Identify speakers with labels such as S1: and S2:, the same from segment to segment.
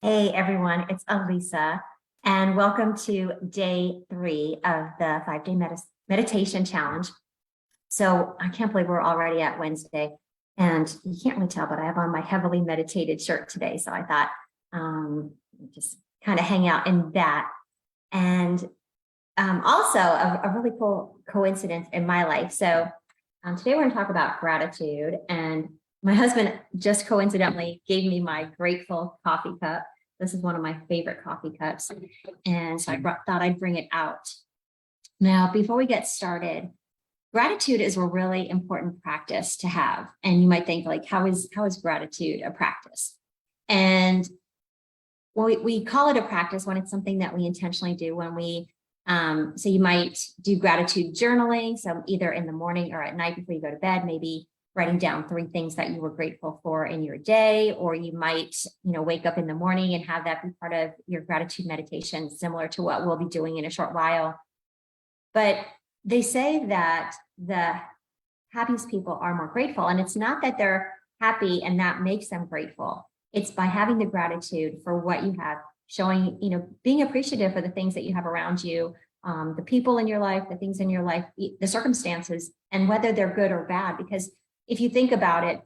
S1: Hey everyone, it's Elisa, and welcome to day 3 of the 5-day meditation challenge. So I can't believe we're already at Wednesday, and you can't really tell, but I have on my heavily meditated shirt today. So I thought just kind of hang out in that. And also a really cool coincidence in my life. So today we're going to talk about gratitude, and my husband just coincidentally gave me my grateful coffee cup. This is one of my favorite coffee cups. And so thought I'd bring it out. Now, before we get started, gratitude is a really important practice to have. And you might think, like, how is gratitude a practice? And we call it a practice when it's something that we intentionally do. When we so you might do gratitude journaling, so either in the morning or at night before you go to bed, maybe writing down 3 things that you were grateful for in your day, or you might, wake up in the morning and have that be part of your gratitude meditation, similar to what we'll be doing in a short while. But they say that the happiest people are more grateful, and it's not that they're happy and that makes them grateful. It's by having the gratitude for what you have, showing, being appreciative for the things that you have around you, the people in your life, the things in your life, the circumstances, and whether they're good or bad. Because if you think about it,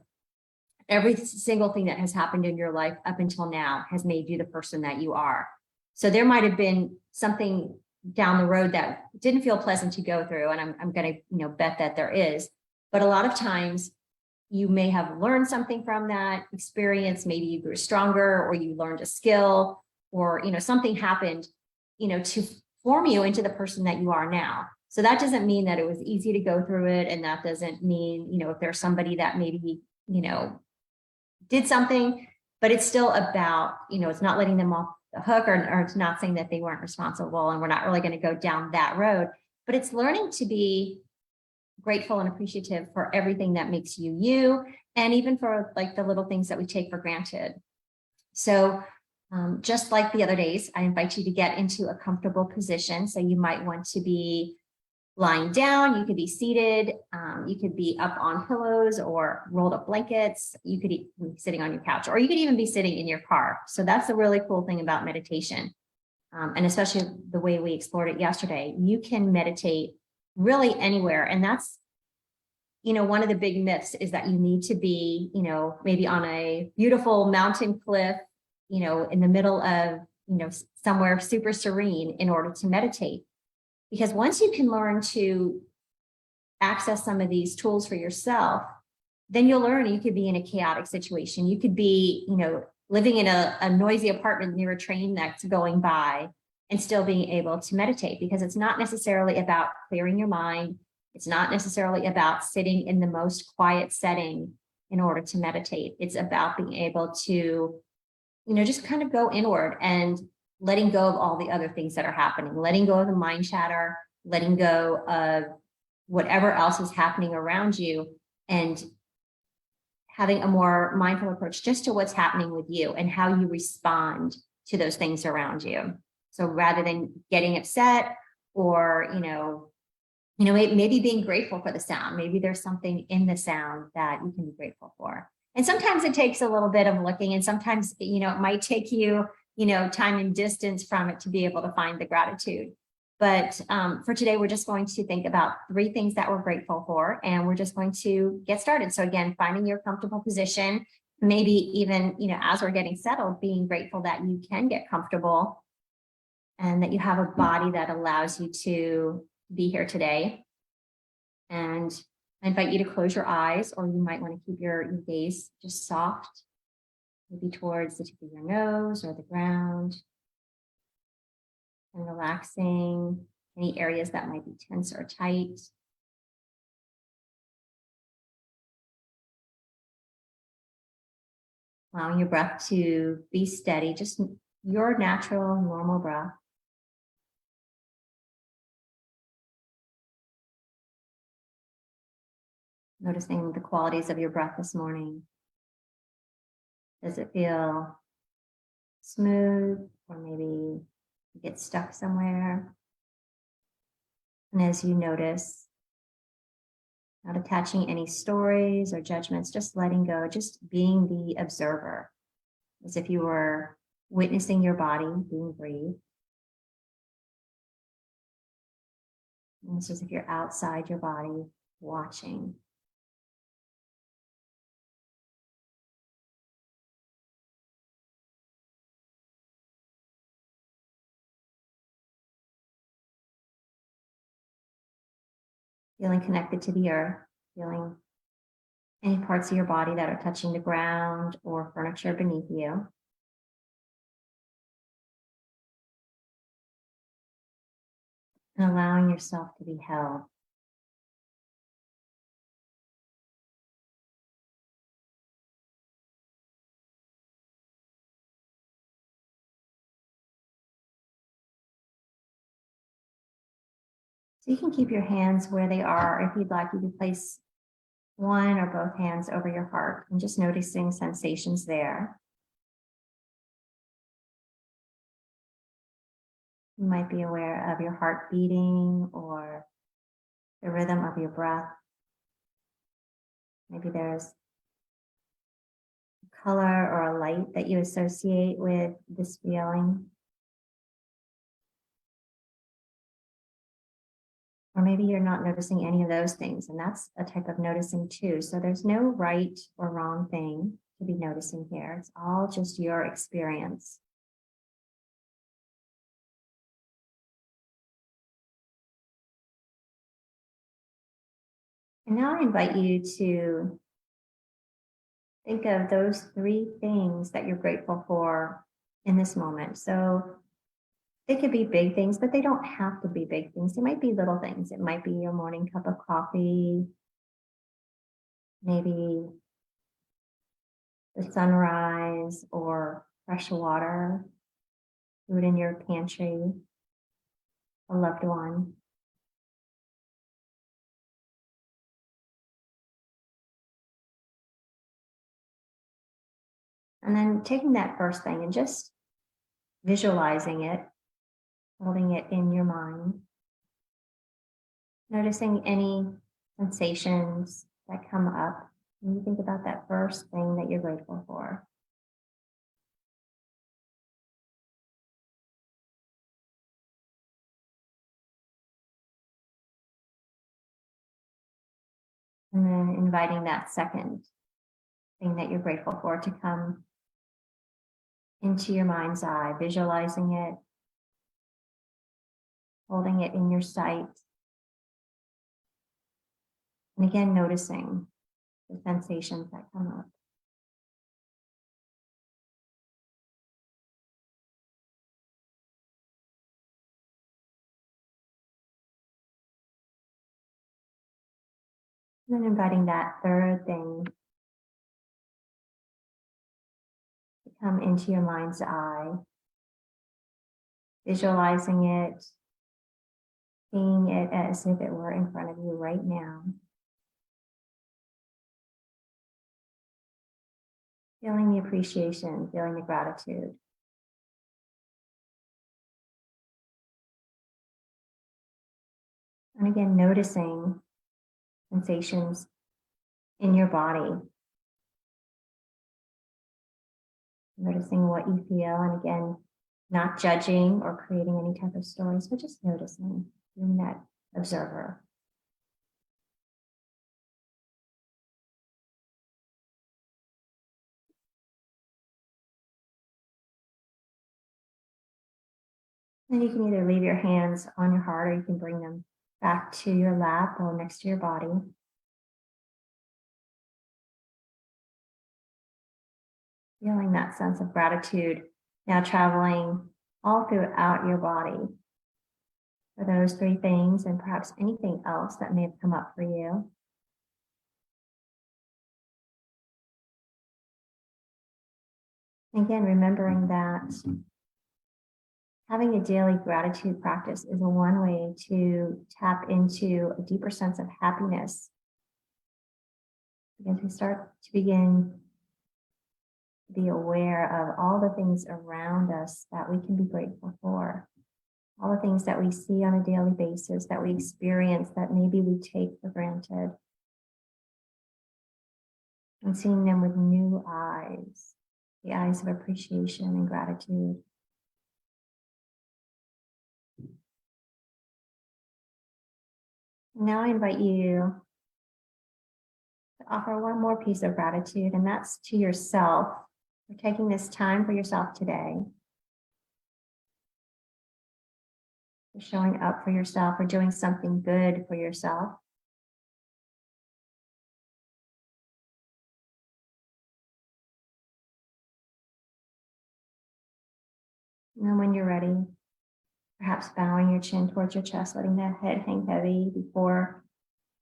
S1: every single thing that has happened in your life up until now has made you the person that you are. So there might have been something down the road that didn't feel pleasant to go through, and I'm going to, bet that there is. But a lot of times you may have learned something from that experience. Maybe you grew stronger, or you learned a skill, or, something happened, to form you into the person that you are now. So that doesn't mean that it was easy to go through it. And that doesn't mean, if there's somebody that maybe, did something, but it's still about, it's not letting them off the hook, or it's not saying that they weren't responsible, and we're not really going to go down that road, but it's learning to be grateful and appreciative for everything that makes you you, and even for like the little things that we take for granted. So just like the other days, I invite you to get into a comfortable position. So you might want to be lying down, you could be seated, you could be up on pillows or rolled up blankets, you could be sitting on your couch, or you could even be sitting in your car. So that's the really cool thing about meditation. And especially the way we explored it yesterday, you can meditate really anywhere. And that's, one of the big myths is that you need to be, maybe on a beautiful mountain cliff, in the middle of, somewhere super serene in order to meditate. Because once you can learn to access some of these tools for yourself, then you'll learn you could be in a chaotic situation. You could be, living in a noisy apartment near a train that's going by and still being able to meditate, because it's not necessarily about clearing your mind. It's not necessarily about sitting in the most quiet setting in order to meditate. It's about being able to, just kind of go inward and letting go of all the other things that are happening, letting go of the mind chatter, letting go of whatever else is happening around you, and having a more mindful approach just to what's happening with you and how you respond to those things around you. So rather than getting upset, or, maybe being grateful for the sound, maybe there's something in the sound that you can be grateful for. And sometimes it takes a little bit of looking, and sometimes, it might take you, time and distance from it to be able to find the gratitude. But for today, we're just going to think about 3 things that we're grateful for, and we're just going to get started. So again, finding your comfortable position, maybe even, as we're getting settled, being grateful that you can get comfortable and that you have a body that allows you to be here today. And I invite you to close your eyes, or you might want to keep your gaze just soft, maybe towards the tip of your nose or the ground, and relaxing any areas that might be tense or tight. Allowing your breath to be steady, just your natural, normal breath. Noticing the qualities of your breath this morning. Does it feel smooth, or maybe you get stuck somewhere? And as you notice, not attaching any stories or judgments, just letting go, just being the observer, as if you were, witnessing your body being breathed. And it's as if you're outside your body watching. Feeling connected to the earth, feeling any parts of your body that are touching the ground or furniture beneath you. And allowing yourself to be held. So you can keep your hands where they are. If you'd like, you can place one or both hands over your heart and just noticing sensations there. You might be aware of your heart beating or the rhythm of your breath. Maybe there's a color or a light that you associate with this feeling. Or maybe you're not noticing any of those things, and that's a type of noticing too. So there's no right or wrong thing to be noticing here. It's all just your experience. And now I invite you to think of those 3 things that you're grateful for in this moment. So they could be big things, but they don't have to be big things. They might be little things. It might be your morning cup of coffee, maybe the sunrise or fresh water, food in your pantry, a loved one. And then taking that first thing and just visualizing it, holding it in your mind, noticing any sensations that come up when you think about that first thing that you're grateful for. And then inviting that second thing that you're grateful for to come into your mind's eye, visualizing it, holding it in your sight. And again, noticing the sensations that come up. And then inviting that third thing to come into your mind's eye, visualizing it, seeing it as if it were in front of you right now. Feeling the appreciation, feeling the gratitude. And again, noticing sensations in your body. Noticing what you feel, and again, not judging or creating any type of stories, but just noticing, being that observer. And you can either leave your hands on your heart or you can bring them back to your lap or next to your body. Feeling that sense of gratitude now traveling all throughout your body for those 3 things and perhaps anything else that may have come up for you. Again, remembering that having a daily gratitude practice is one way to tap into a deeper sense of happiness. Because we start to begin to be aware of all the things around us that we can be grateful for, all the things that we see on a daily basis, that we experience, that maybe we take for granted, and seeing them with new eyes. the eyes of appreciation and gratitude. Now I invite you to offer one more piece of gratitude, and that's to yourself for taking this time for yourself today, for showing up for yourself, for doing something good for yourself. And then when you're ready, perhaps bowing your chin towards your chest, letting that head hang heavy before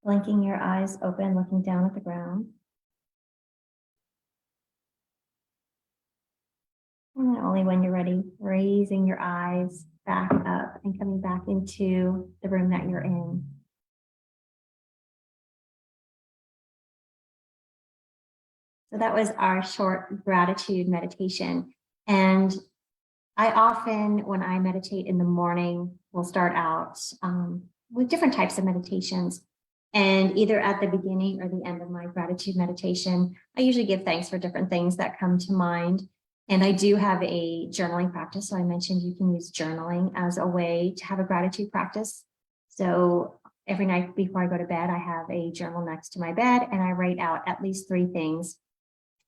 S1: blinking your eyes open, looking down at the ground. And then only when you're ready, raising your eyes back up and coming back into the room that you're in. So that was our short gratitude meditation. And I often, when I meditate in the morning, will start out with different types of meditations. And either at the beginning or the end of my gratitude meditation, I usually give thanks for different things that come to mind. And I do have a journaling practice. So I mentioned you can use journaling as a way to have a gratitude practice. So every night before I go to bed, I have a journal next to my bed and I write out at least 3 things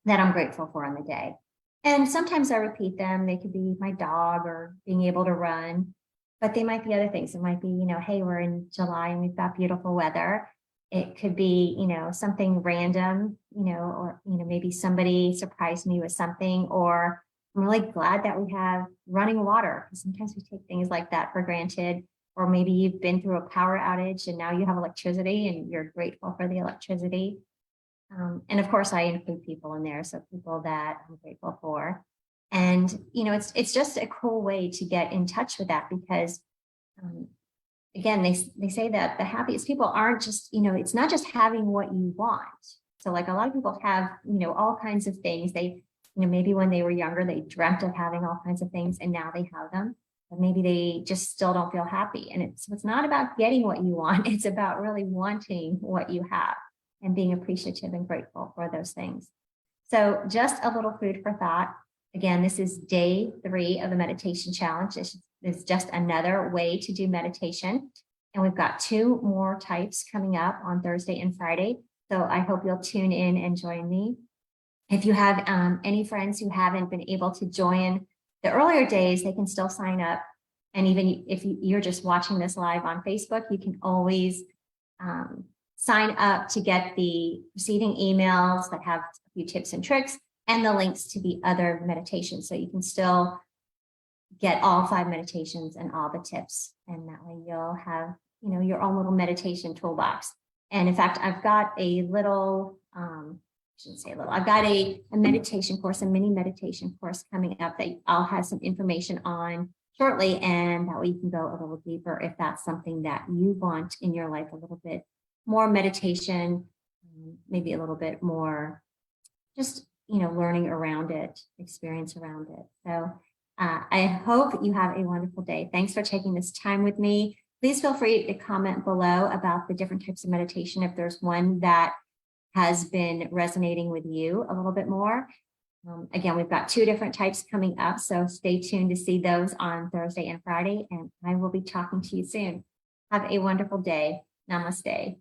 S1: that I'm grateful for on the day. And sometimes I repeat them. They could be my dog or being able to run, but they might be other things. It might be, hey, we're in July and we've got beautiful weather. It could be, something random, or, maybe somebody surprised me with something, or I'm really glad that we have running water. Sometimes we take things like that for granted, or maybe you've been through a power outage and now you have electricity and you're grateful for the electricity. And of course, I include people in there, so people that I'm grateful for. And, it's just a cool way to get in touch with that because, again, they say that the happiest people aren't just, it's not just having what you want. So like a lot of people have, all kinds of things. They, maybe when they were younger, they dreamt of having all kinds of things and now they have them. But maybe they just still don't feel happy. And it's not about getting what you want. It's about really wanting what you have and being appreciative and grateful for those things. So just a little food for thought. Again, this is day 3 of the meditation challenge. This is just another way to do meditation. And we've got 2 more types coming up on Thursday and Friday. So I hope you'll tune in and join me. If you have any friends who haven't been able to join the earlier days, they can still sign up. And even if you're just watching this live on Facebook, you can always sign up to get the receiving emails that have a few tips and tricks and the links to the other meditations. So you can still get all 5 meditations and all the tips. And that way you'll have, your own little meditation toolbox. And in fact, I've got a little, I've got a meditation course, a mini meditation course coming up that I'll have some information on shortly. And that way you can go a little deeper if that's something that you want in your life, a little bit more meditation, maybe a little bit more just, learning around it, experience around it. So I hope you have a wonderful day. Thanks for taking this time with me. Please feel free to comment below about the different types of meditation if there's one that has been resonating with you a little bit more. Again, we've got 2 different types coming up, so stay tuned to see those on Thursday and Friday, and I will be talking to you soon. Have a wonderful day. Namaste.